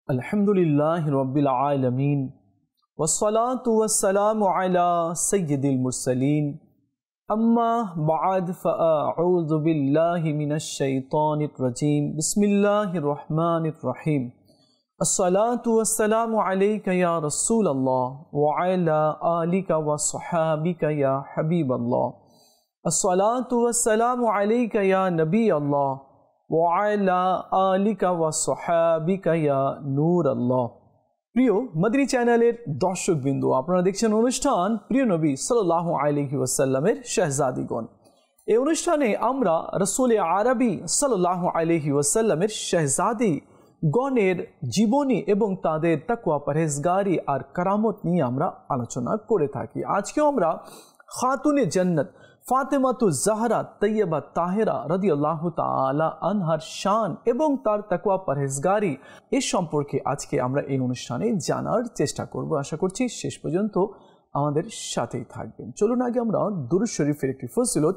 अल्हम्दुलिल्लाहि रब्बिल आलमीन वस्सलातु वस्सलामु अला सय्यिदिल मुरसलीन अम्मा बअद फ़अऊज़ु बिल्लाहि मिनश शैतानिर रजीम बिस्मिल्लाहिर रहमानिर रहीम अस्सलातु वस्सलामु अलैका या रसूलल्लाह व अला आलिका व सहाबिका या हबीबल्लाह अस्सलातु वस्सलामु अलैका या नबी अल्लाह ওয়াইলা আলিকা ওয়া সাহাবিকা ইয়া নূর আল্লাহ। প্রিয় মদনী চ্যানেলের দর্শকবৃন্দ, আপনারা দেখছেন অনুষ্ঠান প্রিয় নবী সাল্লাল্লাহু আলাইহি ওয়াসাল্লামের শাহজাদিগণ। এই অনুষ্ঠানে আমরা রাসূল আরবি সাল্লাল্লাহু আলাইহি ওয়াসাল্লামের শাহজাদি গণের জীবনী এবং তাদের তাকওয়া পরহেজগারি আর কারামত নিয়ে আমরা আলোচনা করে থাকি। আজকেও আমরা খাতুনে জান্নাত ফাতেমাতুজ জাহরা তৈয়বা তাহেরা রাদিয়াল্লাহু তাআলা আনহার শান এবং তার তাকওয়া পরহেজগারি এ সম্পর্কে আজকে আমরা এই অনুষ্ঠানে জানার চেষ্টা করব। আশা করছি শেষ পর্যন্ত আমাদের সাথেই থাকবেন। চলুন আগে আমরা দুরূদ শরীফের একটি ফজিলত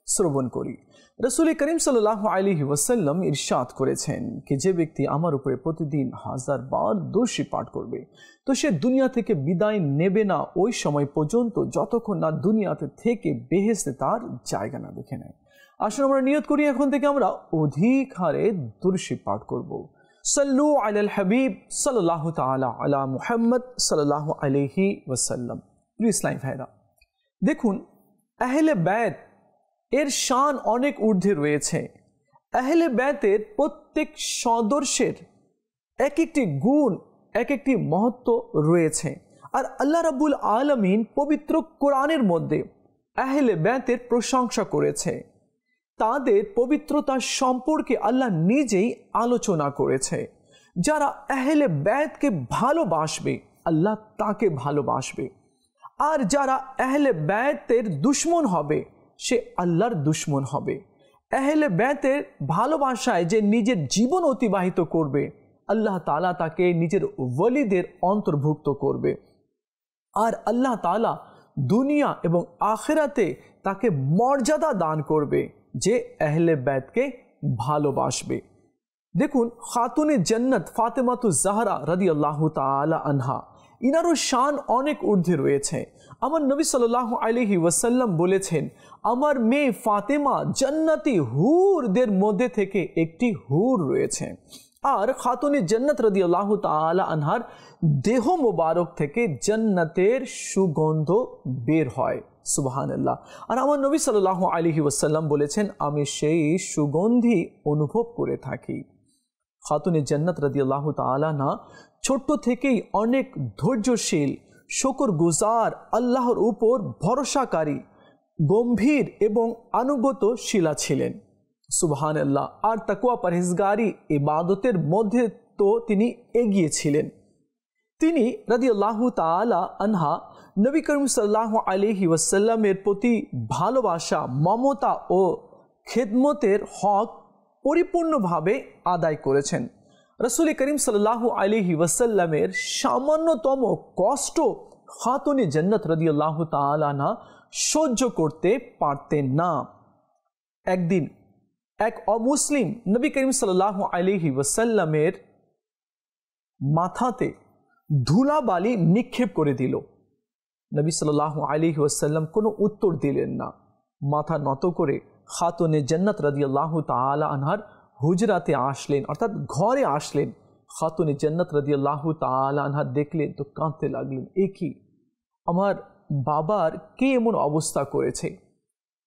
শ্রবণ করি। রাসূল করিম সাল্লাল্লাহু আলাইহি ওয়াসাল্লাম ইরশাদ করেছেন যে যে ব্যক্তি আমার উপরে প্রতিদিন 1000 বার দুরূদ শরীফ পাঠ করবে তো সে দুনিয়া থেকে বিদায় নেবে না ওই সময় পর্যন্ত যতক্ষণ না দুনিয়াতে থেকে বেহেশতে তার জায়গা না দেখে নেয়। আসুন আমরা নিয়ত করি এখন থেকে আমরা অধিক হারে দুরূদ শরীফ পাঠ করব। সাল্লু আলাল হাবিব সাল্লাল্লাহু তাআলা আলা মুহাম্মদ সাল্লাল্লাহু আলাইহি ওয়াসাল্লাম। প্রিয় ইসলামী ভাইরা, দেখুন আহলে বায়ত এর শান অনেক ঊর্ধ্বে রয়েছে। আহলে বায়তের প্রত্যেক সদস্যের এক একটি গুণ, এক একটি মহত্ব রয়েছে। আর আল্লাহ রাব্বুল আলামিন পবিত্র কোরআনের মধ্যে আহলে বায়তের প্রশংসা করেছে। তাদের পবিত্রতা সম্পর্কে আল্লাহ নিজেই আলোচনা করেছে। যারা আহলে বায়তকে ভালোবাসবে আল্লাহ তাকে ভালোবাসবে, আর যারা আহলে বায়তের দুশমন হবে সে আল্লাহর দুশমন হবে। আহলে বায়তের ভালোবাসায় যে নিজের জীবন অতিবাহিত করবে আল্লাহ তাআলা তাকে নিজের ওয়ালিদের অন্তর্ভুক্ত করবে, আর আল্লাহ তাআলা দুনিয়া এবং আখিরাতে তাকে মর্যাদা দান করবে যে আহলে বায়তকে ভালোবাসবে। দেখুন খাতুনে জান্নাত ফাতেমাতুজ জাহরা রাদিয়াল্লাহু তাআলা আনহা, ইনারও শান অনেক ঊর্ধ্বে রয়েছে। আমার নবী সাল্লাল্লাহু আলাইহি ওয়াসাল্লাম বলেছেন, আমার মেয়ে ফাতেমা জান্নাতি হুরদের মধ্যে থেকে একটি হুর রয়েছে। আর খাতুনে জান্নাত রাদিয়াল্লাহু তাআলা আনহার দেহ মোবারক থেকে জান্নাতের সুগন্ধ বের হয়। সুবহানাল্লাহ। আর আমার নবী সাল্লাল্লাহু আলাইহি ওয়াসাল্লাম বলেছেন, আমি সেই সুগন্ধি অনুভব করে থাকি। খাতুনে জান্নাত রাদিয়াল্লাহু তাআলা না ছোট্ট থেকেই অনেক ধৈর্যশীল, শুকরগুজার, আল্লাহর উপর ভরসাকারী, গম্ভীর এবং আনুগত্যশীলা ছিলেন। সুবহানাল্লাহ। আর তাকওয়া পরহেজগারি ইবাদতের মধ্যে তো তিনি এগিয়ে ছিলেন। তিনি রাদিয়াল্লাহু তাআলা আনহা নবী করিম সাল্লাল্লাহু আলাইহি ওয়াসাল্লামের প্রতি ভালোবাসা, মমতা ও খেদমতের হক পরিপূর্ণভাবে আদায় করেছেন। রাসূল করিম সাল্লাল্লাহু আলাইহি ওয়াসাল্লামের সামান্যতম কষ্ট খাতুনে জান্নাত রাদিয়াল্লাহু তাআলা না সহ্য করতে পারতেন না। একদিন এক অমুসলিম নবী করিম সাল্লাল্লাহু আলাইহি ওয়াসাল্লামের মাথাতে ধুলাবালি নিক্ষেপ করে দিল। নবী সাল্লাল্লাহু আলাইহি ওয়াসাল্লাম কোনো উত্তর দিলেন না। মাথা নত করে খাতুনে জান্নাত রাদিয়াল্লাহু তাআলা আনহার হুজরাতে আসলেন, অর্থাৎ ঘরে আসলেন। খাতুনে জান্নাত রাদিয়াল্লাহু তাআলা আনহা দেখলেন তো কাঁদতে লাগলেন, এ কি, আমার বাবার কে এমন অবস্থা করেছে।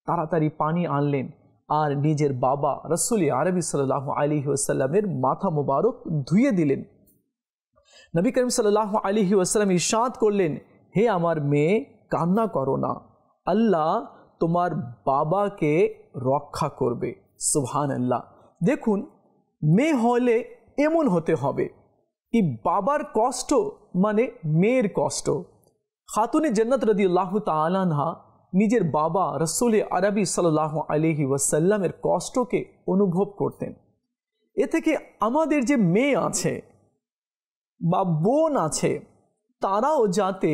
তাড়াতাড়ি পানি আনলেন আর নিজের বাবা রাসূল আরবি সাল্লাল্লাহু আলাইহি ওয়াসাল্লামের মাথা মোবারক ধুয়ে দিলেন। নবী করিম সাল্লাল্লাহু আলাইহি ওয়াসাল্লাম ইরশাদ করলেন, হে আমার মেয়ে, কান্না করো না, আল্লাহ তোমার বাবাকে রক্ষা করবে। সুবহানাল্লাহ। দেখুন মেয়ে হলে এমন হতে হবে, এই বাবার কষ্ট মানে মেয়ের কষ্ট। খাতুনে জান্নাত রাদিয়াল্লাহু তাআলা আনহা নিজের বাবা রাসূল আরবি সাল্লাল্লাহু আলাইহি ওয়াসাল্লামের কষ্টকে অনুভব করতেন। এ থেকে আমাদের যে মেয়ে আছে বা বোন আছে তারাও যাতে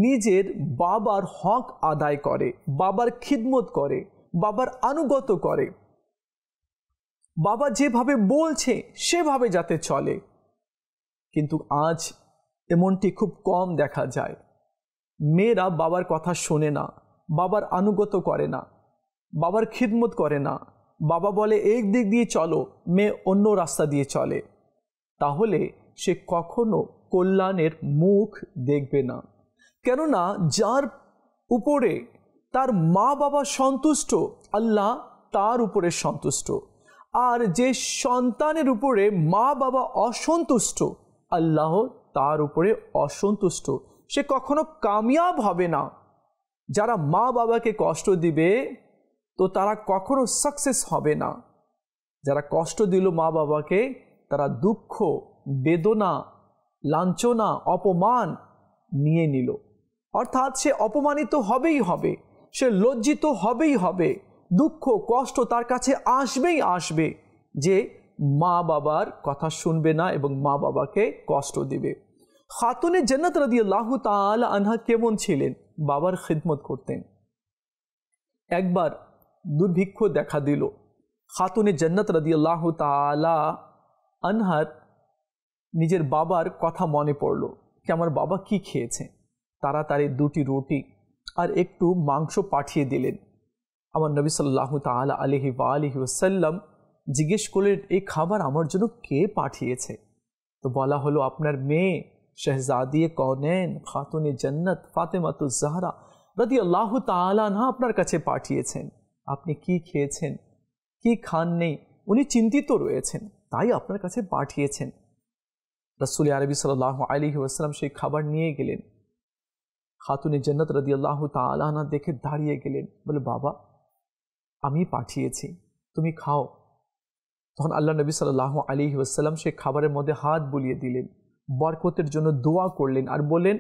নিজের বাবার হক আদায় করে, বাবার খিদমত করে, বাবার আনুগত্য করে, বাবা যেভাবে বলছে সেভাবে যাতে চলে। কিন্তু আজ এমনটি খুব কম দেখা যায়। মেয়েরা বাবার কথা শোনে না, বাবার আনুগত্য করে না, বাবার খিদমত করে না। বাবা বলে এক দিক দিয়ে চলো, মেয়ে অন্য রাস্তা দিয়ে চলে। তাহলে সে কখনো কল্যাণের মুখ দেখবে না। কেননা যার উপরে তার মা বাবা সন্তুষ্ট, আল্লাহ তার উপরে সন্তুষ্ট। আর যে সন্তানের উপরে মা বাবা অসন্তুষ্ট, আল্লাহ তার উপরে অসন্তুষ্ট। সে কখনো কামিয়াব হবে না। যারা মা বাবাকে কষ্ট দিবে তো তারা কখনো সাকসেস হবে না। যারা কষ্ট দিল মা বাবাকে, তারা দুঃখ, বেদনা, লাঞ্ছনা, অপমান নিয়ে নিল। অর্থাৎ সে অপমানিত হবেই হবে, সে লজ্জিত হবেই হবে, দুঃখ কষ্ট তার কাছে আসবেই আসবে যে মা বাবার কথা শুনবে না এবং মা বাবাকে কষ্ট দিবে। খাতুনে জান্নাত রাদিয়াল্লাহু তাআলা আনহা কেমন ছিলেন? বাবার খিদমত করতেন। একবার দুর্ভিক্ষ দেখা দিল। খাতুনে জান্নাত রাদিয়াল্লাহু তাআলা আনহার নিজের বাবার কথা মনে পড়ল কি আমার বাবা কি খেয়েছে। তাড়াতাড়ি 2টি রুটি আর একটু মাংস পাঠিয়ে দিলেন। আমার নবী সাল্লাল্লাহু তাআলা আলাইহি ওয়া আলিহি ওয়াসাল্লাম জিজ্ঞেস করলেন, এই খাবার আমার জন্য কে পাঠিয়েছে? তো বলা হলো, আপনার মেয়ে শাহজাদিয়ে কওনেন খাতুনে জান্নাত ফাতেমাতুজ জাহরা রাদিয়াল্লাহু তাআলা আনহা আপনার কাছে পাঠিয়েছেন। আপনি কি খেয়েছেন, কি খান নেই, উনি চিন্তিত রয়েছেন, তাই আপনার কাছে পাঠিয়েছেন। রাসূল আরবি সাল্লাল্লাহু আলাইহি ওয়াসাল্লাম সেই খাবার নিয়ে গেলেন। খাতুনে জান্নাত রাদিয়াল্লাহু তাআলা আনহা দেখে দাঁড়িয়ে গেলেন, বলে, বাবা আমি পাঠিয়েছি, তুমি খাও। তখন আল্লাহ নবী সাল্লাল্লাহু আলাইহি ওয়াসাল্লাম সেই খাবারের মধ্যে হাত বুলিয়ে দিলেন, বরকতের জন্য দোয়া করলেন আর বললেন,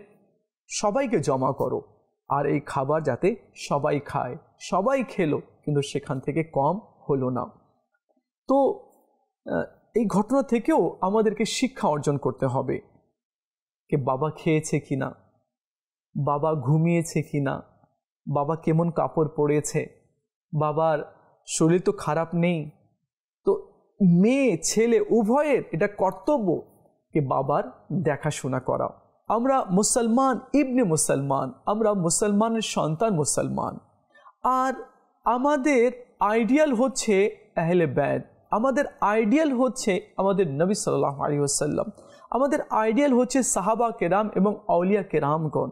সবাইকে জমা করো আর এই খাবার যাতে সবাই খায়। সবাই খেলো, কিন্তু সেখান থেকে কম হলো না। তো এই ঘটনা থেকেও আমাদেরকে শিক্ষা অর্জন করতে হবে যে বাবা খেয়েছে কিনা, বাবা ঘুমিয়েছে কিনা, বাবা কেমন কাপড় পরেছে, বাবার শরীর তো খারাপ নেই। তো মেয়ে ছেলে উভয়ের এটা কর্তব্য যে বাবার দেখাশোনা করা। আমরা মুসলমান, ইবনে মুসলমান, আমরা মুসলমানের সন্তান মুসলমান। আর আমাদের আইডিয়াল হচ্ছে আহলে বাইত, আমাদের আইডিয়াল হচ্ছে আমাদের নবী সাল্লাল্লাহু আলাইহি ওয়াসাল্লাম, আমাদের আইডিয়াল হচ্ছে সাহাবা কেরাম এবং আউলিয়া কেরামগণ।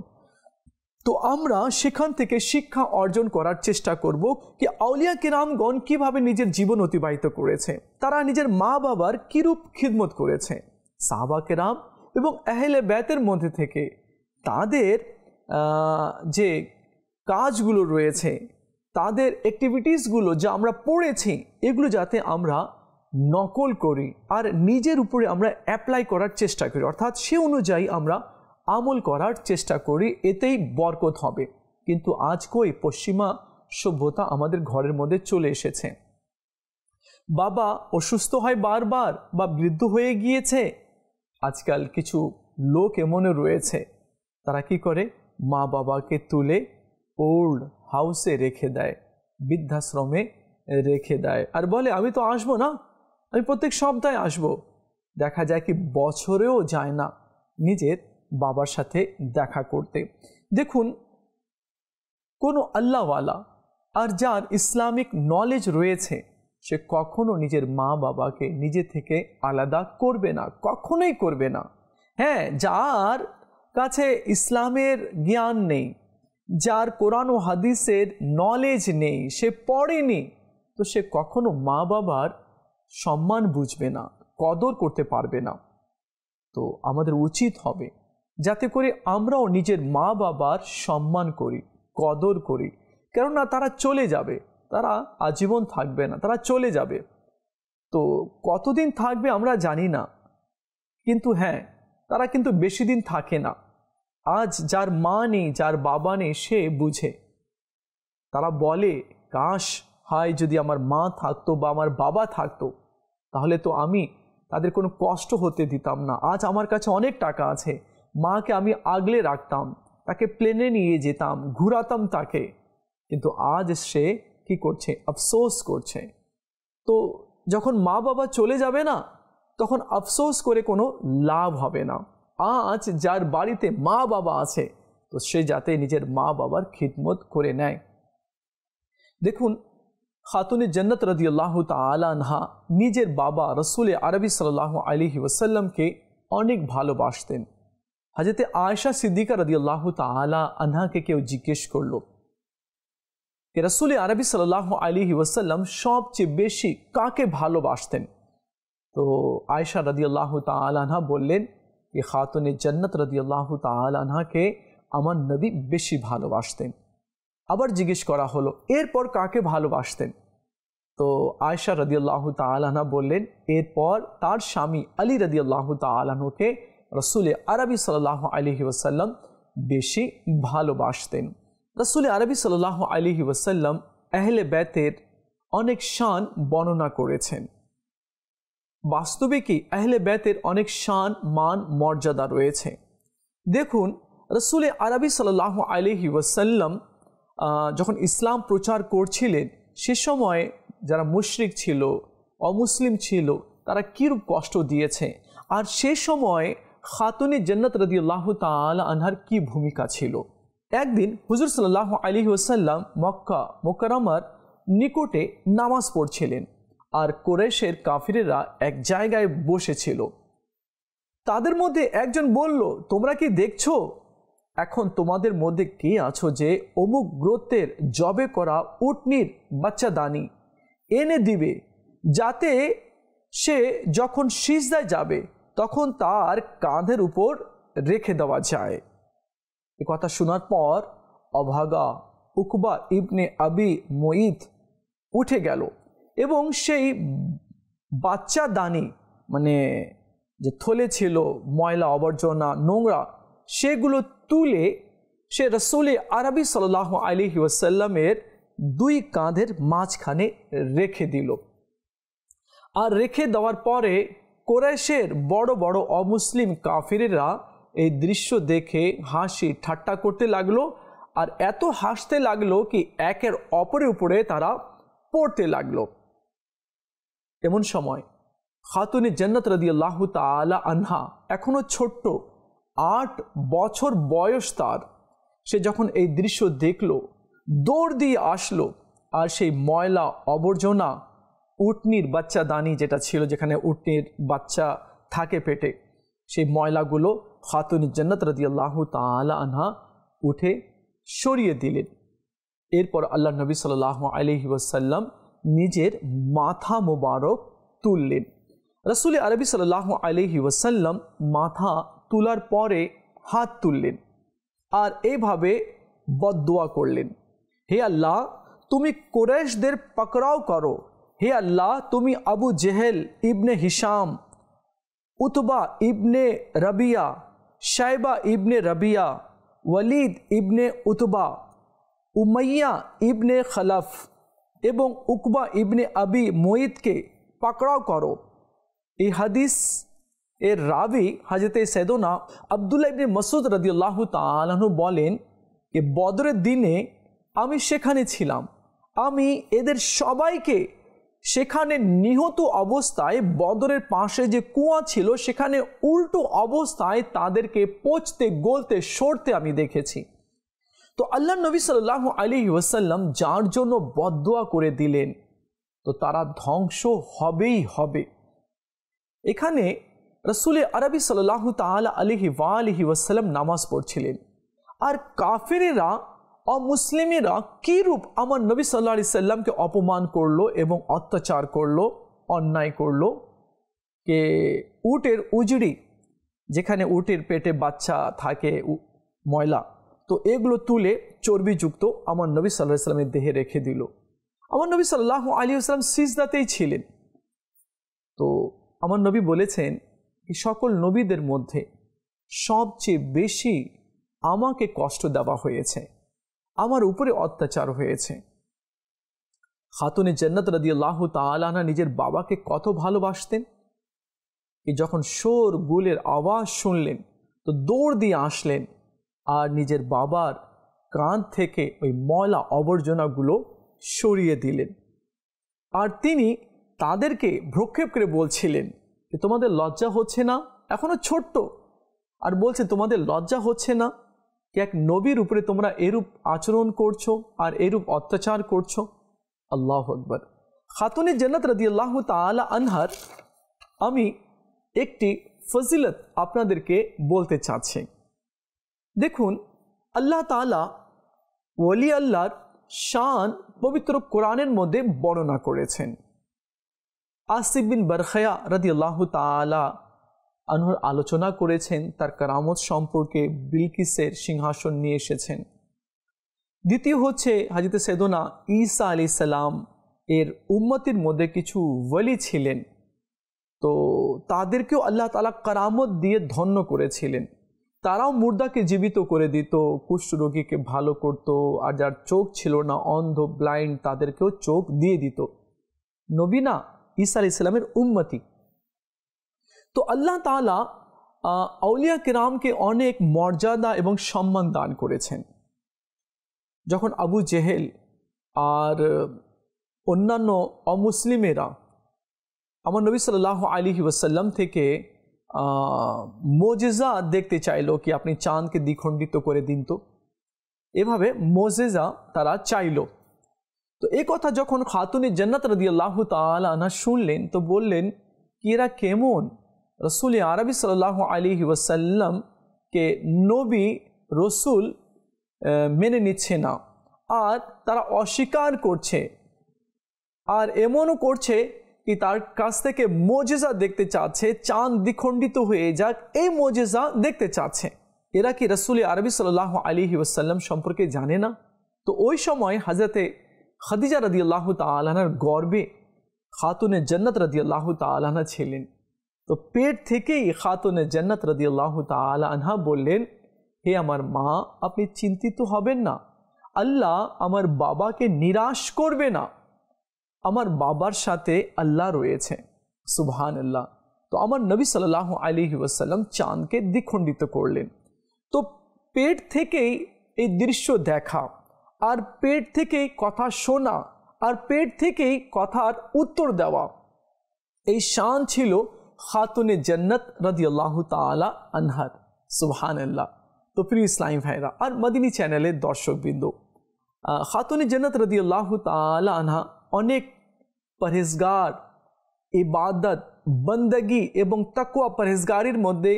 তো আমরা সেখান থেকে শিক্ষা অর্জন করার চেষ্টা করব যে আউলিয়া কেরামগণ কিভাবে নিজের জীবন অতিবাহিত করেছে, তারা নিজের মা বাবার কিরূপ খিদমত করেছে। সাহাবা কেরাম এবং আহলে বাইতের মধ্যে থেকে তাদের যে কাজগুলো রয়েছে, তাদের অ্যাক্টিভিটিসগুলো যা আমরা পড়েছি, এগুলো যাতে আমরা নকল করি আর নিজের উপরে আমরা অ্যাপ্লাই করার চেষ্টা করি, অর্থাৎ সে অনুযায়ী আমরা আমল করার চেষ্টা করি, এতেই বরকত হবে। কিন্তু আজ কই পশ্চিমা সভ্যতা আমাদের ঘরের মধ্যে চলে এসেছে। বাবা অসুস্থ হয় বারবার বা বৃদ্ধ হয়ে গিয়েছে, আজকাল কিছু লোক এমনও রয়েছে তারা কি করে, মা বাবাকে তুলে ওল্ড হাউসে রেখে দেয়, বৃদ্ধাশ্রমে রেখে দেয় আর বলে আমি তো আসবো না, আমি প্রত্যেক সপ্তাহে আসবো। দেখা যায় কি বছরেও যায় না নিজের বাবার সাথে দেখা করতে। দেখুন, কোনো আল্লাহওয়ালা আর যার ইসলামিক নলেজ রয়েছে সে কখনো নিজের মা বাবাকে নিজে থেকে আলাদা করবে না, কখনোই করবে না। হ্যাঁ, যার কাছে ইসলামের জ্ঞান নেই, যার কোরআন ও হাদিসের নলেজ নেই, সে পড়েনি, তো সে কখনো মা বাবার সম্মান বুঝবে না, কদর করতে পারবে না। তো আমাদের উচিত হবে যাতে করে আমরাও নিজের মা বাবার সম্মান করি, কদর করি। কেননা তারা চলে যাবে, তারা আজীবন থাকবে না, তারা চলে যাবে। তো কতদিন থাকবে আমরা জানি না, কিন্তু হ্যাঁ, তারা কিন্তু বেশি দিন থাকে না। আজ যার মা নেই, যার বাবা নেই, সে বুঝে। তারা বলে, কাশ হায় যদি আমার মা থাকতো বা আমার বাবা থাকতো, তাহলে তো আমি তাদের কোনো কষ্ট হতে দিতাম না। আজ আমার কাছে অনেক টাকা আছে, মাকে আমি আগলে রাখতাম, তাকে প্লেনে নিয়ে যেতাম, ঘুরাতাম তাকে। কিন্তু আজ সে কি করছে, আফসোস করছে। তো যখন মা বাবা চলে যাবে না, তখন আফসোস করে কোনো লাভ হবে না। আজ যার বাড়িতে মা বাবা আছে, তো সে যাতে নিজের মা বাবার খিদমত করে নেয়। দেখুন, খাতুনে জান্নাত রাদিয়াল্লাহু তাআলা আনহা নিজের বাবা রাসূল আরবি সাল্লাল্লাহু আলাইহি ওয়াসাল্লামকে অনেক ভালোবাসতেন। হযরতে আয়েশা সিদ্দিকা রাদিয়াল্লাহু তাআলা আনহাকে কেউ জিজ্ঞেস করলো कि रसूल अरबी सल्लल्लाहु अलैहि वसल्लम सबचेয়ে বেশি কাকে ভালোবাসতেন? তো আয়েশা রাদিয়াল্লাহু তাআলা আনহা বললেন कि খাতুনে জান্নাত রাদিয়াল্লাহু তাআলা আনহাকে আমার নবী বেশি ভালোবাসতেন। আবার জিজ্ঞেস করা হলো, এরপর কাকে ভালোবাসতেন? তো আয়েশা রাদিয়াল্লাহু তাআলা আনহা বললেন, এরপর তার স্বামী আলী রাদিয়াল্লাহু তাআলা আনহুকে রসুল আরবি সাল্লাল্লাহু আলাইহি ওয়াসাল্লাম বেশি ভালোবাসতেন। রসুল আরবি সাল্লাল্লাহু আলাইহি ওয়াসাল্লাম আহলে বাইতের অনেক শান বর্ণনা করেছেন। বাস্তবে কি আহলে বাইতের অনেক শান, মান, মর্যাদা রয়েছে। দেখুন, রসুল আরবি সাল্লাল্লাহু আলাইহি ওয়াসাল্লাম যখন ইসলাম প্রচার করছিলেন, সে সময় যারা মুশরিক ছিল, অমুসলিম ছিল, তারা কীরূপ কষ্ট দিয়েছে, আর সে সময় খাতুনে জান্নাত রাদিয়াল্লাহু তাআলা আনহার কি ভূমিকা ছিল। একদিন হুজুর সাল্লাল্লাহু আলাইহি ওয়াসাল্লাম মক্কা মুকাররমার নিকটে নামাজ পড়ছিলেন, আর কুরাইশের কাফিরেরা এক জায়গায় বসেছিল। তাদের মধ্যে একজন বলল, তোমরা কি দেখছো, এখন তোমাদের মধ্যে কে আছো যে অমুক গোত্রের জবে করা উটনির বাচ্চাদানি এনে দিবে, যাতে সে যখন সিজদায় যাবে তখন তার কাঁধের উপর রেখে দেওয়া যায়। এ কথা শোনার পর অভাগা উকবা ইবনে আবি মুঈত উঠে গেল এবং সেই বাচ্চাদানি, মানে যে থলে ছিল ময়লা আবর্জনা নোংরা, সেগুলো তুলে সে রসুল আরবি সাল্লাল্লাহু আলাইহি ওয়াসাল্লামের দুই কাঁধের মাঝখানে রেখে দিল। আর রেখে দেওয়ার পরে কুরাইশের বড় বড় অমুসলিম কাফিরেরা এই দৃশ্য দেখে হাসি ঠাট্টা করতে লাগলো, আর এত হাসতে লাগলো কি একের অপরের উপরে তারা পড়তে লাগলো। এমন সময় খাতুনে জান্নাত রাদিয়াল্লাহু তাআলা আনহা, এখনো ছোট্ট 8 বছর বয়স তার, সে যখন এই দৃশ্য দেখলো, দৌড় দিয়ে আসলো, আর সেই ময়লা আবর্জনা উটনির বাচ্চাদানি যেটা ছিল, যেখানে উটনির বাচ্চা থাকে পেটে, সেই ময়লাগুলো খাতুনে জান্নাত রাদিয়াল্লাহু তাআলা আনহা উঠে সরিয়ে দিলেন। এরপর আল্লাহ নবী সাল্লাল্লাহু আলাইহি ওয়াসাল্লাম নিজের মাথা মোবারক তুললেন। রসুল আরবি সাল্লাল্লাহু আলাইহি ওয়াসাল্লাম মাথা তোলার পরে হাত তুললেন আর এইভাবে বদদুয়া করলেন, হে আল্লাহ, তুমি কুরাইশদের পাকড়াও করো। হে আল্লাহ, তুমি আবু জেহেল ইবনে হিশাম, উতবা ইবনে রবিয়া, শাইবা ইবনে রবিয়া, ওয়ালিদ ইবনে উতবা, উমাইয়া ইবনে খলফ এবং উকবা ইবনে আবি মুঈতকে পাকড়াও করো। এই হাদিস এর রাবি হযরতে সৈয়দনা আব্দুল্লাহ ইবনে মাসউদ রাদিয়াল্লাহু তাআলা আনহু বলেন যে বদরের দিনে আমি সেখানে ছিলাম, আমি এদের সবাইকে সেখানে নিহত অবস্থায়, বদরের পাশে যে কুয়া ছিল সেখানে উল্টো অবস্থায় তাদেরকে পচতে গলতে সরতে আমি দেখেছি। তো আল্লাহ নবী সাল্লাল্লাহু আলাইহি ওয়াসাল্লাম যার জন্য বদদুয়া করে দিলেন, তো তারা ধ্বংস হবেই হবে। এখানে রসুল আরবি সাল্লাল্লাহু তাআলা আলাইহি ওয়াসাল্লাম নামাজ পড়ছিলেন, আর কাফিরেরা অমুসলিমেরা কীরূপ আমার নবী সাল্লাল্লাহু আলাইহি সাল্লামকে অপমান করলো এবং অত্যাচার করলো, অন্যায় করলো। কে উটের উজড়ি, যেখানে উটের পেটে বাচ্চা থাকে ময়লা, তো এগুলো তুলে চর্বিযুক্ত আমার নবী সাল্লাল্লাহু আলাইহি সাল্লামের দেহে রেখে দিল। আমার নবী সাল্লাল্লাহু আলাইহি ওয়াসাল্লাম সিজদাতেই ছিলেন। তো আমার নবী বলেছেন কি সকল নবীদের মধ্যে সবচেয়ে বেশি আমাকে কষ্ট দেওয়া হয়েছে, আমার উপরে অত্যাচার হয়েছে। খাতুনে জান্নাত রাদিয়াল্লাহু তাআলা আনহা নিজের বাবাকে কত ভালোবাসতেন, কি যখন শোর গুলের আওয়াজ শুনলেন তো দৌড় দিয়ে আসলেন আর নিজের বাবার কাঁধ থেকে ওই ময়লা আবর্জনাগুলো সরিয়ে দিলেন। আর তিনি তাদেরকে ভ্রুক্ষেপ করে বলছিলেন, তোমাদের লজ্জা হচ্ছে না, এখনো ছোট্ট, আর বলছে তোমাদের লজ্জা হচ্ছে না কি এক নবীর উপরে তোমরা এরূপ আচরণ করছো আর এরূপ অত্যাচার করছো। আল্লাহু আকবার। খাতুনে জান্নাত রাদিয়াল্লাহু তাআলা আনহার আমি একটি ফজিলত আপনাদেরকে বলতে চাচ্ছি। দেখুন, আল্লাহ তাআলা ওলি আল্লাহর শান পবিত্র কোরআনের মধ্যে বর্ণনা করেছেন। আসিফ বিন বারখায়া রাদিয়াল্লাহু তাআলা আনহুর আলোচনা করেছেন তার কারামত সম্পর্কে, বিলকিসের সিংহাসন নিয়ে এসেছেন। দ্বিতীয় হচ্ছে হযরত সাইয়েদনা ঈসা আলাইহিস সালাম এর উম্মতের মধ্যে কিছু ওলি ছিলেন, তো তাদেরকেও আল্লাহ তাআলা কারামত দিয়ে ধন্য করেছিলেন। তারাও মুর্দাকে জীবিত করে দিত, কুষ্ঠরোগীকে ভালো করত, আর যার চোখ ছিল না, অন্ধ ব্লাইন্ড, তাদেরকেও চোখ দিয়ে দিত। নবী না, ঈসা আলাইহিস সালামের উম্মতি। তো আল্লাহ তাআলা আউলিয়া কিরামকে অনেক মর্যাদা এবং সম্মান দান করেছেন। যখন আবু জেহেল আর অন্যান্য অমুসলিমেরা আমার নবী সাল্লাল্লাহু আলাইহি ওয়াসাল্লাম থেকে মোজেজা দেখতে চাইলো কি আপনি চাঁদকে দ্বিখণ্ডিত করে দিন, তো এভাবে মোজেজা তারা চাইল। তো এই কথা যখন খাতুনে জান্নাত রাদিয়াল্লাহু তাআলা আনহা শুনলেন তো বললেন কি এরা কেমন রসুল আরবি সাল্লাল্লাহু আলাইহি ওয়াসাল্লাম কে নবী রসুল মেনে নিচ্ছে না, আর তারা অস্বীকার করছে, আর এমনও করছে কি তার কাছ থেকে মোজেজা দেখতে চাচ্ছে, চাঁদ দ্বিখণ্ডিত হয়ে যাক এই মোজেজা দেখতে চাচ্ছে। এরা কি রসুল আরবি সাল্লাল্লাহু আলাইহি ওয়াসাল্লাম সম্পর্কে জানে না? তো ওই সময় হযরতে খাদিজা রাদিয়াল্লাহু তাআলা আনহার গর্বে খাতুনে জান্নাত রাদিয়াল্লাহু তাআলা আনহা ছিলেন। তো পেট থেকেই খাতুনে জান্নাত রাদিয়াল্লাহু তাআলা আনহা বললেন, হে আমার মা, আপনি চিন্তিত হবেন না, আল্লাহ আমার বাবাকে নিরাশ করবে না, আমার বাবার সাথে আল্লাহ রয়েছে। সুবহানাল্লাহ। তো আমার নবী সাল্লাল্লাহু আলাইহি ওয়াসাল্লাম চাঁদকে দ্বিখণ্ডিত করলেন। তো পেট থেকেই এই দৃশ্য দেখা, আর পেট থেকেই কথা শোনা, আর পেট থেকেই কথার উত্তর দেওয়া, এই শান ছিল খাতুনে জান্নাত রাদিয়াল্লাহু তাআলা আনহার। সুবহানাল্লাহ। তো প্রিয় ইসলামী ভাইরা আর মদিনী চ্যানেলের দর্শকবৃন্দ, খাতুনে জান্নাত রাদিয়াল্লাহু তাআলা আনহা অনেক পরহেজগার, ইবাদত, বন্দগি এবং তাকওয়া পরহেজগারির মধ্যে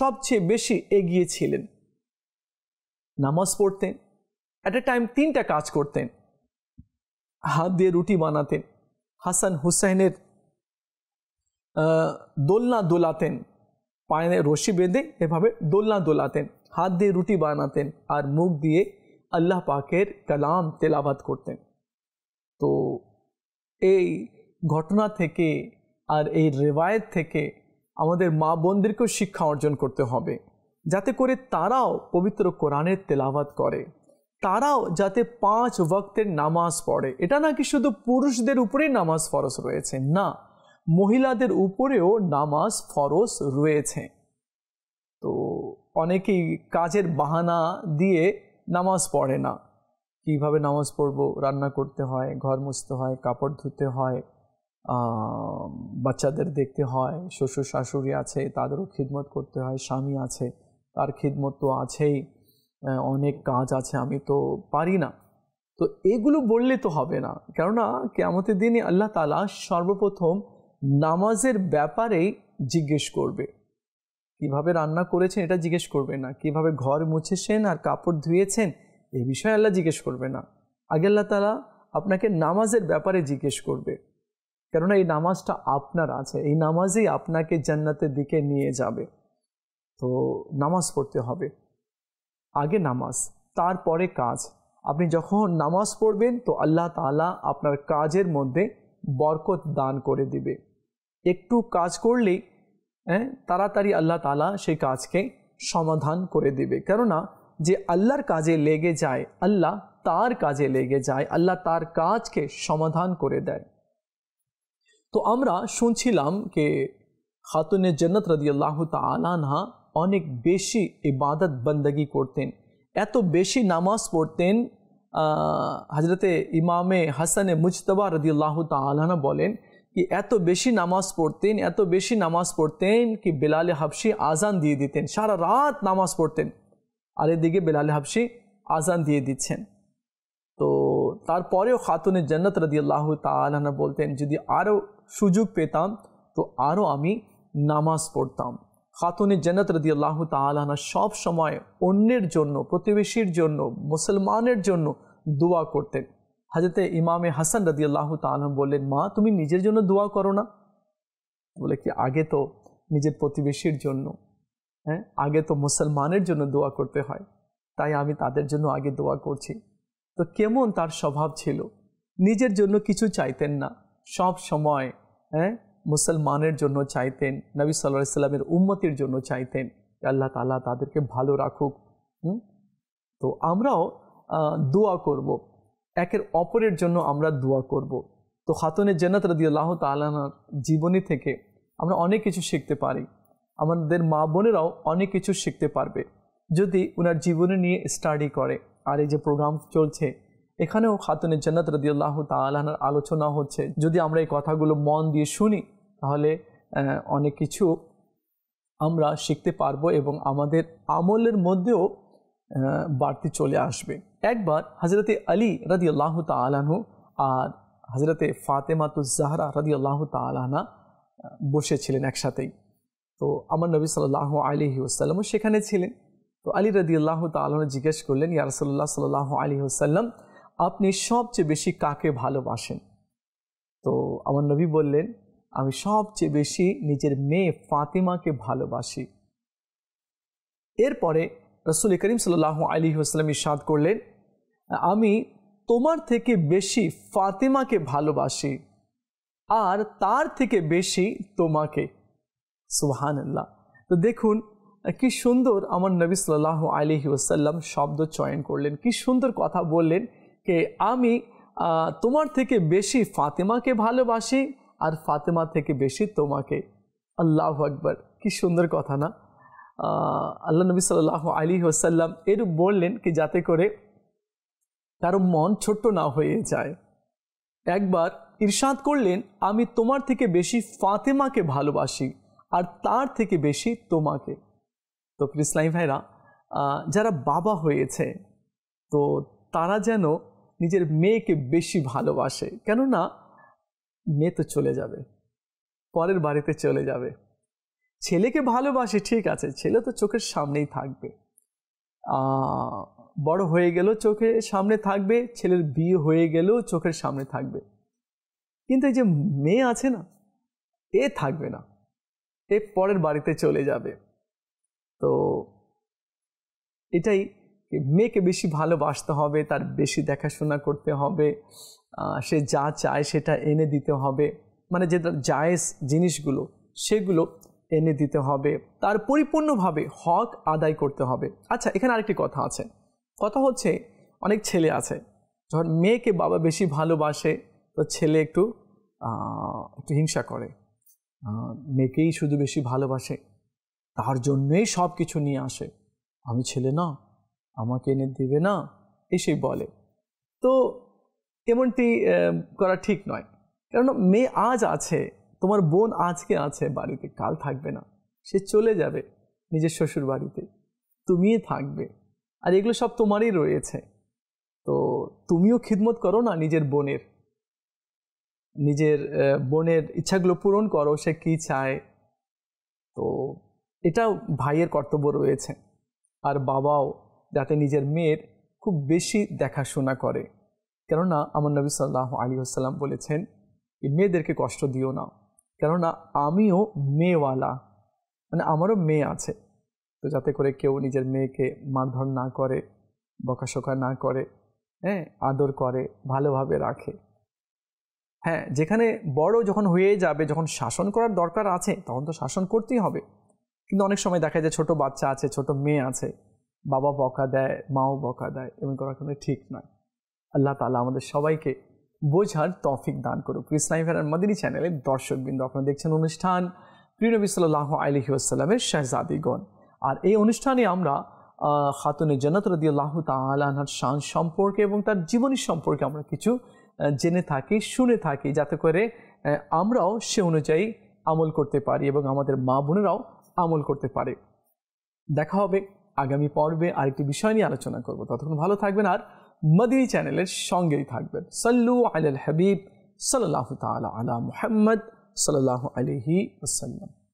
সবচেয়ে বেশি এগিয়ে ছিলেন। নামাজ পড়তেন, এট এ টাইম 3টা কাজ করতেন। হাত দিয়ে রুটি বানাতেন, হাসান হুসাইনের দোলনা দোলাতেন, পায়ে রশি বেঁধে এভাবে দোলনা দোলাতেন, হাত দিয়ে রুটি বানাতেন, আর মুখ দিয়ে আল্লাহ পাকের কালাম তেলাওয়াত করতেন। তো এই ঘটনা থেকে আর এই রেওয়ায়েত থেকে আমাদের মা বোনদেরকেও শিক্ষা অর্জন করতে হবে, যাতে করে তারাও পবিত্র কোরআনের তেলাওয়াত করে, তারাও যাতে 5 ওয়াক্তের নামাজ পড়ে। এটা নাকি শুধু পুরুষদের উপরেই নামাজ ফরজ রয়েছে, না, মহিলাদের উপরেও নামাজ ফরজ রয়েছে। তো অনেকেই কাজের বাহানা দিয়ে নামাজ পড়ে না। কিভাবে নামাজ পড়বো? রান্না করতে হয়, ঘর মুছতে হয়, কাপড় ধুতে হয়, বাচ্চাদের দেখতে হয়, শ্বশুর শাশুড়ি আছে তাদেরও খিদমত করতে হয়, স্বামী আছে তার খিদমত তো আছেই, অনেক কাজ আছে, আমি তো পারি না। তো এগুলো বললে তো হবে না, কেননা কিয়ামতের দিনে আল্লাহ তাআলা সর্বপ্রথম নামাজের ব্যাপারেই জিজ্ঞেস করবে। কিভাবে রান্না করেছেন এটা জিজ্ঞেস করবে না, কিভাবে ঘর মুছেছেন আর কাপড় ধুয়েছেন এই বিষয়ে আল্লাহ জিজ্ঞেস করবে না। আগে আল্লাহ তাআলা আপনাকে নামাজের ব্যাপারে জিজ্ঞেস করবে, কেননা এই নামাজটা আপনার আছে, এই নামাজই আপনাকে জান্নাতের দিকে নিয়ে যাবে। তো নামাজ পড়তে হবে, আগে নামাজ, তারপরে কাজ। আপনি যখন নামাজ পড়বেন তো আল্লাহ তাআলা আপনার কাজের মধ্যে বরকত দান করে দিবে। একটু কাজ করলেই তাড়াতাড়ি আল্লাহ তাআলা সেই কাজকে সমাধান করে দিবে, কেননা যে আল্লাহর কাজে লেগে যায় আল্লাহ তার কাজে লেগে যায়, আল্লাহ তার কাজকে সমাধান করে দেয়। তো আমরা শুনছিলাম যে খাতুনে জান্নাত রাদিয়াল্লাহু তাআলা আনহা অনেক বেশি ইবাদত বন্দগি করতেন, এত বেশি নামাজ পড়তেন। হযরতে ইমামে হাসানে মুজতবা রাদিয়াল্লাহু তাআলা আনহু বলেন कि এত বেশি নামাজ পড়তেন कि বেলাল হাবশি আজান দিয়ে দিতেন, সারা রাত নামাজ পড়তেন আর এদিকে বেলাল হাবশি আজান দিয়ে দিচ্ছেন। তো তারপরেও খাতুনে জান্নাত রাদিয়াল্লাহু তাআলা আনহা বলতেন যদি আরও সুযোগ পেতাম তো আরও আমি নামাজ পড়তাম। খাতুনে জান্নাত রাদিয়াল্লাহু তাআলা আনহা সব সময় অন্যের জন্য, প্রতিবেশীর জন্য, মুসলমানের জন্য দোয়া করতেন। হযরতে ইমামে হাসান রাদিয়াল্লাহু তাআলা বললেন, মা তুমি নিজের জন্য দোয়া করো না? বলে কি আগে তো নিজের প্রতিবেশীর জন্য, হ্যাঁ আগে তো মুসলমানের জন্য দোয়া করতে হয়, তাই আমি তাদের জন্য আগে দোয়া করছি। তো কেমন তার স্বভাব ছিল, নিজের জন্য কিছু চাইতেন না, সব সময় মুসলমানের জন্য চাইতেন, নবী সাল্লাল্লাহু আলাইহি সাল্লামের উম্মতের জন্য চাইতেন আল্লাহ তাআলা তাদেরকে ভালো রাখুক। তো আমরাও দোয়া করব, একের অপরের জন্য আমরা দোয়া করব। তো খাতুনে জান্নাত রাদিয়াল্লাহু তাআলা আনহার জীবনী থেকে আমরা অনেক কিছু শিখতে পারি, আমাদের মা বোনেরাও অনেক কিছু শিখতে পারবে যদি ওনার জীবনী নিয়ে স্টাডি করে। আর এই যে প্রোগ্রাম চলছে এখানেও খাতুনে জান্নাত রাদিয়াল্লাহু তাআলা আনহার আলোচনা হচ্ছে, যদি আমরা এই কথাগুলো মন দিয়ে শুনি তাহলে অনেক কিছু আমরা শিখতে পারবো এবং আমাদের আমলের মধ্যেও বাড়তি চলে আসবে। একবার হযরতে আলী রাদিয়াল্লাহু তাআলা আনহু আর হযরতে ফাতেমাতুজ জাহরা রাদিয়াল্লাহু তাআলা আনহা বসেছিলেন একসাথেই। তো আমার নবী সাল্লাল্লাহু আলাইহি ওয়াসাল্লামও সেখানে ছিলেন। তো আলী রাদিয়াল্লাহু তাআলা আনহু জিজ্ঞেস করলেন, ইয়া রাসূলুল্লাহ সাল্লাল্লাহু আলাইহি ওয়াসাল্লাম আপনি সবচেয়ে বেশি কাকে ভালোবাসেন? তো আমার নবী বললেন, আমি সবচেয়ে বেশি নিজের মেয়ে ফাতিমাকে ভালোবাসি। এরপরে রাসূল করিম সাল্লাল্লাহু আলাইহি ওয়াসাল্লাম ইরশাদ করলেন, আমি তোমার থেকে বেশি ফাতিমাকে ভালোবাসি আর তার থেকে বেশি তোমাকে। সুবহানাল্লাহ। তো দেখুন কি সুন্দর আমার নবী সাল্লাল্লাহু আলাইহি ওয়াসাল্লাম শব্দ চয়ন করলেন, কি সুন্দর কথা বললেন যে আমি তোমার থেকে বেশি ফাতিমাকে ভালোবাসি আর ফাতিমা থেকে বেশি তোমাকে। আল্লাহু আকবার, কি সুন্দর কথা না? আল্লাহ নবী সাল্লাল্লাহু আলাইহি ওয়াসাল্লাম এর বললেন কি যাতে করে কারো মন ছোট্ট না হয়ে যায়। একবার ইরশাদ করলেন, আমি তোমার থেকে বেশি ফাতিমাকে ভালোবাসি আর তার থেকে বেশি তোমাকে। তো ইসলামী ভাইরা, যারা বাবা হয়েছে তো তারা যেন নিজের মেয়েকে বেশি ভালোবাসে, কেননা মেয়ে তো চলে যাবে, পরের বাড়িতে চলে যাবে। ছেলেকে ভালোবাসে ঠিক আছে, ছেলে তো চোখের সামনেই থাকবে, বড় হয়ে গেল চোখের সামনে থাকবে, ছেলের বিয়ে হয়ে গেলেও চোখের সামনে থাকবে, কিন্তু এই যে মেয়ে আছে না, এ থাকবে না, এ পরের বাড়িতে চলে যাবে। তো এটাই, মেয়েকে বেশি ভালোবাসতে হবে, তার বেশি দেখাশোনা করতে হবে, সে যা চায় সেটা এনে দিতে হবে, মানে যেটা জায়েজ জিনিসগুলো সেগুলো এনে দিতে হবে, তার পরিপূর্ণভাবে হক আদায় করতে হবে। আচ্ছা, এখানে আরেকটি কথা আছে, কথা হচ্ছে অনেক ছেলে আছে যখন মেয়েকে বাবা বেশি ভালোবাসে তো ছেলে একটু হিংসা করে, মেয়েকেই শুধু বেশি ভালোবাসে, তার জন্যই সব কিছু নিয়ে আসে, আমি ছেলে না, আমাকে এনে দিবে না, এসেই বলে। তো এমনটি করা ঠিক নয়, কারণ মেয়ে আজ আছে, তোমার বোন আজকে আছে বাড়িতে, কাল থাকবে না, সে চলে যাবে নিজের শ্বশুর বাড়িতে, তুমিই থাকবে, আর এগুলো সব তোমারই রয়েছে। তো তুমিও খিদমত করো না নিজের বোনের, নিজের বোনের ইচ্ছাগুলো পূরণ করো, সে কি চায়। তো এটাও ভাইয়ের কর্তব্য রয়েছে। আর বাবাও যাতে নিজের মেয়ের খুব বেশি দেখাশোনা করে, কেননা আমার নবী সাল্লাল্লাহু আলাইহি ওয়াসাল্লাম বলেছেন মেয়েদেরকে কষ্ট দিও না, কেননা আমিও মেয়েওয়ালা, মানে আমারও মেয়ে আছে। তো যাতে করে কেউ নিজের মেয়েকে মারধর না করে, বকাশোকা না করে, হ্যাঁ আদর করে, ভালোভাবে রাখে। হ্যাঁ, যেখানে বড় যখন হয়ে যাবে, যখন শাসন করার দরকার আছে তখন তো শাসন করতেই হবে, কিন্তু অনেক সময় দেখা যায় ছোট বাচ্চা আছে, ছোট মেয়ে আছে, বাবা বকা দেয়, মাও বকা দেয়, এমন করা কোনো ঠিক নয়। আল্লাহ তাআলা আমাদের সবাইকে বোঝার তৌফিক দান করুক। ইসলামী ভাইরার মাদিনী চ্যানেলের দর্শকবৃন্দ, আপনারা দেখছেন অনুষ্ঠান প্রিয় নবী সাল্লাল্লাহু আলাইহি ওয়াসাল্লামের শাহজাদিগণ, আর এই অনুষ্ঠানে আমরা খাতুনে জান্নাত রাদিয়াল্লাহু তাআলা আনহার শান সম্পর্কে এবং তার জীবনী সম্পর্কে আমরা কিছু জেনে থাকি, শুনে থাকি, যাতে করে আমরাও সে অনুযায়ী আমল করতে পারি এবং আমাদের মা বোনেরাও আমল করতে পারে। দেখা হবে আগামী পর্বে আরেকটি বিষয় নিয়ে আলোচনা করব। ততক্ষণ ভালো থাকবেন আর মাদানী চ্যানেলের সঙ্গেই থাকবেন। সাল্লু আলাল হাবিব সাল্লাল্লাহু তাআলা আলা মুহাম্মদ সাল্লাল্লাহু আলাইহি ওয়াসাল্লাম।